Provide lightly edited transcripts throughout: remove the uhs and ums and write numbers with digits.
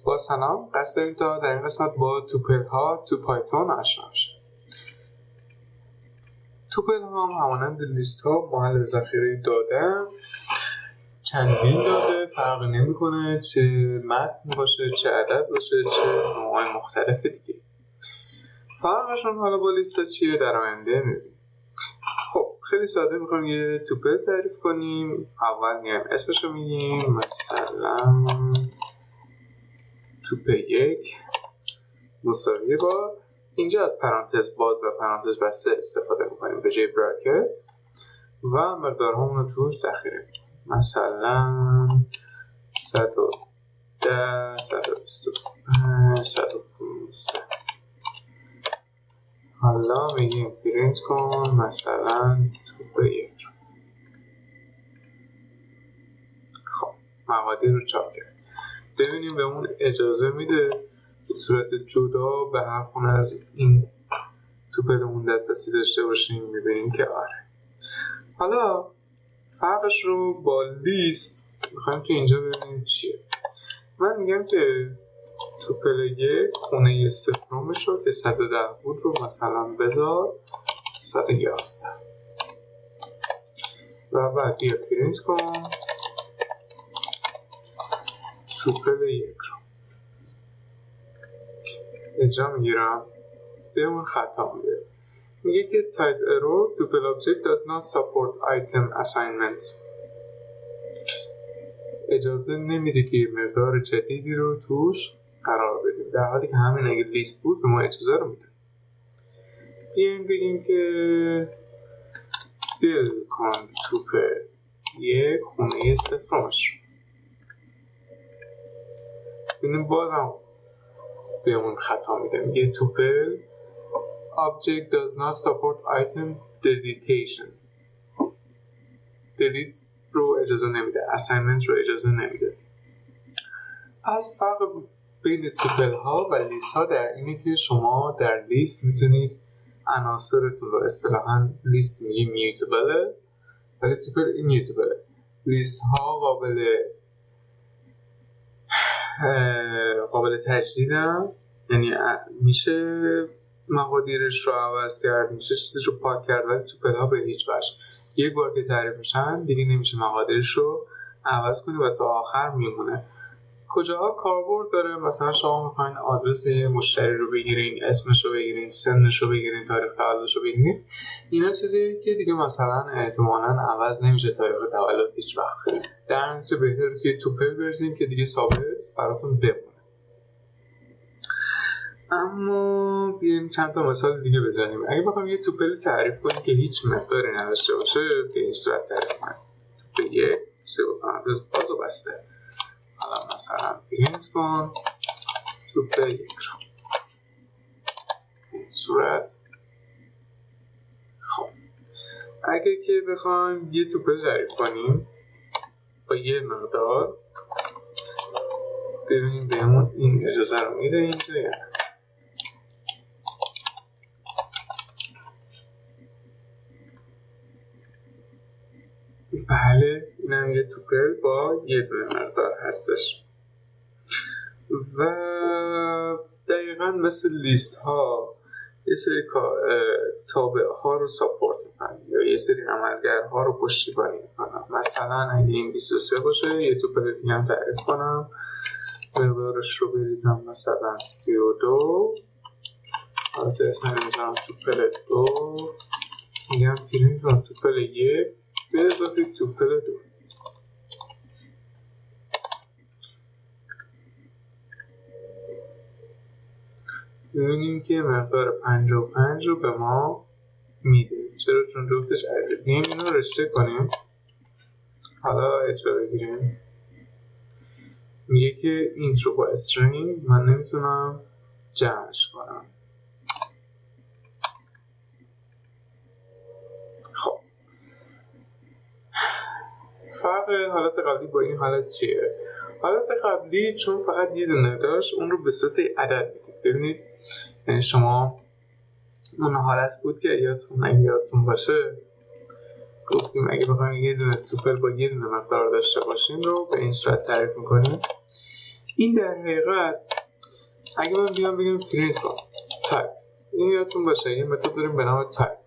با سلام، قصد داریم تا در این قسمت با توپل ها تو پایتون آشنا بشیم. توپل ها هم همانند لیست ها محل ذخیره دادن، چندین داده، فرقی نمیکنه چه متن باشه، چه عدد باشه، چه نوعای مختلف دیگه. فرقشون حالا با لیست چیه در آینده میبینیم. خب خیلی ساده میخوایم یه توپل تعریف کنیم. اول میایم اسمشو میگیم، مثلا توپل 1 مساوی با، اینجا از پرانتز باز و پرانتز بسته استفاده میکنیم به جای براکت و مقدارهامون رو توش ذخیره میکنیم. مثلا 110 125 115. حالا میگیم پرینت کن مثلا توپل 1. خب مقادیر رو چاپ کرد. ببینیم بهمون اجازه میده به صورت جدا به هر خونه از این توپلمون دسترسی داشته باشیم. میبینیم که آره. حالا فرقش رو با لیست میخوایم تو اینجا ببینیم چیه. من میگم که توپل 1 خونه صفرمش رو که 110 بود رو مثلا بذار 111 و بعد بیا پرینت کن توپل 1 رو اجرا میگیرم. بهمون خطا میده، میگه که type error tuple object does not support item assignment. اجازه نمیده که مقدار جدیدی رو توش قرار بدیم، در حالی که همین اگه لیست بود به ما اجازه رو میده. بیایم بگیم که دل کن توپل 1 خونه صفرمش رو. ببینیم بازم بهمون خطا میده، میگه توپل object does not support item deletion. delete رو اجازه نمیده، assignment رو اجازه نمیده. پس فرق بین توپل ها و لیست ها در اینه که شما در لیست میتونید عناصرتون رو اصطلاحاً لیست میگه میوتبله ولی توپل ایمیوتبله. لیست ها قابل تجدیدن، یعنی میشه مقادیرش رو عوض کرد، میشه چیزی رو پاک کرد، ولی توپل ها به هیچ وجه یک بار که تعریف میشن دیگه نمیشه مقادیرش رو عوض کنی و تا آخر میمونه. کجاها کاربرد داره؟ مثلا شما میخواین آدرس یه مشتری رو بگیرین، اسمش رو بگیرین، سنش رو بگیرین، تاریخ تولدش رو بگیرین. اینا چیزی که دیگه مثلا احتمالاً عوض نمیشه تاریخ تولد هیچ وقت. در نتیجه بهتره که توپل برزیم که دیگه ثابت براتون بمونه. اما بیایم چند تا مثال دیگه بزنیم. اگه بخوام یه توپل تعریف کنیم که هیچ مقداری نداشته باشه، به این صورت تعریف کنیم. توپل 1 پرانتز باز و بسته. حالا مثلا پرینت کن توپل 1 رو این صورت. خب اگه که بخوایم یه توپل تعریف کنیم با یه مقدار، ببینیم بهمون این اجازه رو میده اینجا یا نه. بله اینم یه توپل با یه دونه مقدار هستش و دقیقا مثل لیست ها یه سری تابع ها رو ساپورت میکنن یا یه سری عملگرها رو پشتیبانی میکنن. مثلا اگه این 23 باشه یه توپل دیگه هم تعریف کنم، مقدارش رو بریزم مثلا 32. البته اسم رو میذارم توپل 2، میگم پرینت کن توپل 1 به اضافه توپل 2. ببینیم که مقدار 55 رو به ما میده. چرا؟ چون جفتش عدد. بیایم اینو رشته کنیم. حالا اجرا بگیریم. میگه که اینت رو با استرینگ من نمیتونم جمعش کنم. خب فرق حالت قبلی با این حالت چیه؟ حالت قبلی چون فقط یه دونه داشت اون رو به صورت عدد میدید. ببینید یعنی شما اون حالت بود که یادتون باشه گفتیم اگه بخوایم یه دونه توپل با یه دونه مقدار داشته باشیم رو به این صورت تعریف میکنیم. این در حقیقت اگه من بیام بگم پرینت کن تایپ، این یادتون باشه یه متد داریم به نام تایپ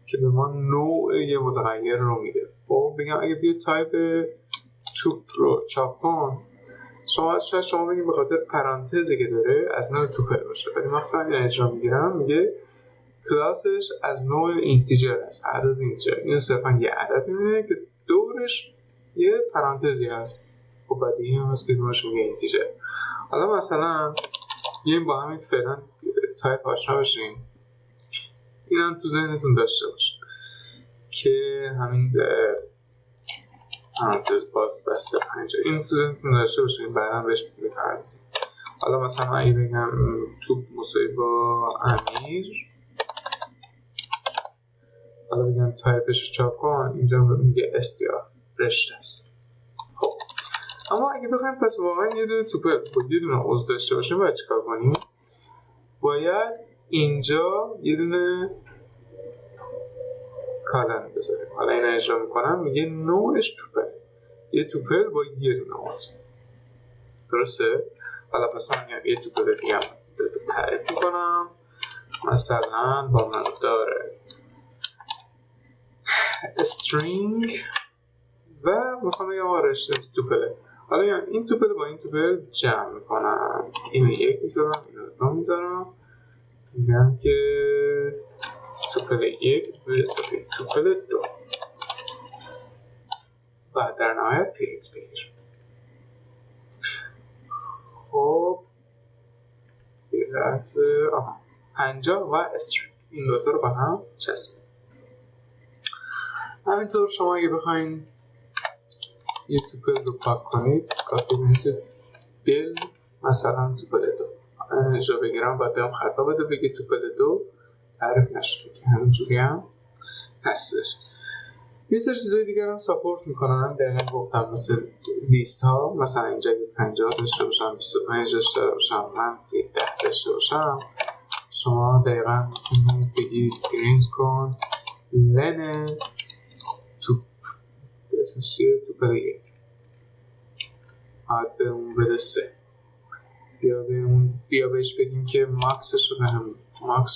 که به ما نوع یه متغیر رو میده. خب بگم اگه بیا تایپ توپ رو چاپ کن، شما بگیم به خاطر پرانتزی که داره از نوع توپل باشه، ولی وقتی من این اجرا میگیرم میگه کلاسش از نوع اینتیجر است، عدد اینتیجر. اینو صرفا یه عدد میده که دورش یه پرانتزی هست. خب بعد دیگه هم هست که دورش میگه اینتیجر. حالا مثلا بیایم با همین فعلا تایپ آشنا بشیم، این هم تو ذهنتون داشته باشه که همین پرانتز باز بسته 5 این تو ذهنتون داشته باشیم، بعدا بهش میپردازیم. حالا مثلا اگه بگم توپ مساوی با امیر، حالا بگم تایپش رو چاپ کن، اینجا میگه استیار رشته است. خب اما اگه بخوایم پس واقعا یه دونه توپل با یه دونه عضو داشته باشیم باید چیکار کنیم؟ باید اینجا یه دونه کالن بذاریم. حالا این اجرا میکنم میگه نوعش توپل، یه توپل با یه دونه عضو، درسته؟ حالا پس من یه توپل دیگه هم تعریف میکنم، مثلا با مقدار استرینگ و میخوام بگم رشته توپله. حالا این توپل با این توپل جمع میکنم، اینو 1 میذارم، اینو 2 میذارم، میگم که توپل 1 به اضافه توپل 2 و در نهایت پرینت بگیر. خب یه لحظه 50 و استرینگ این دوتا رو با هم چسبیم. همینطور شما اگه بخواین یه توپل رو پاک کنید، کافی بنویسید دل مثلا توپل 2. من اجرا بگیرم باید بهم خطا بده بگه توپل 2 تعریف نشده که همینجوری هم هستش. یه سر چیزای دیگر هم ساپورت میکنن، دقیقا گفتم مثل لیست ها، مثلا اینجا 50 داشته باشم، 25 داشته باشم، من 10 داشته باشم، شما دقیقا میتونید بگید پرینت کن لن توپ، اسمش چیه؟ توپل 1 باید به اون بده 3. بیا بهش بگیم که ماکس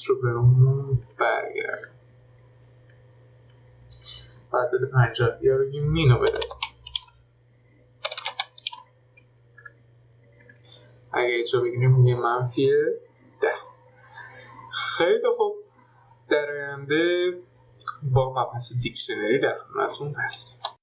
رو به اون برگرد، بعد بده 50. بیا بگیم مینو بده، اگه ایچا بگیریم میگه منفی 10. خیلی خوب، در آینده با مبحث دیکشنری در خدمتتون هستیم.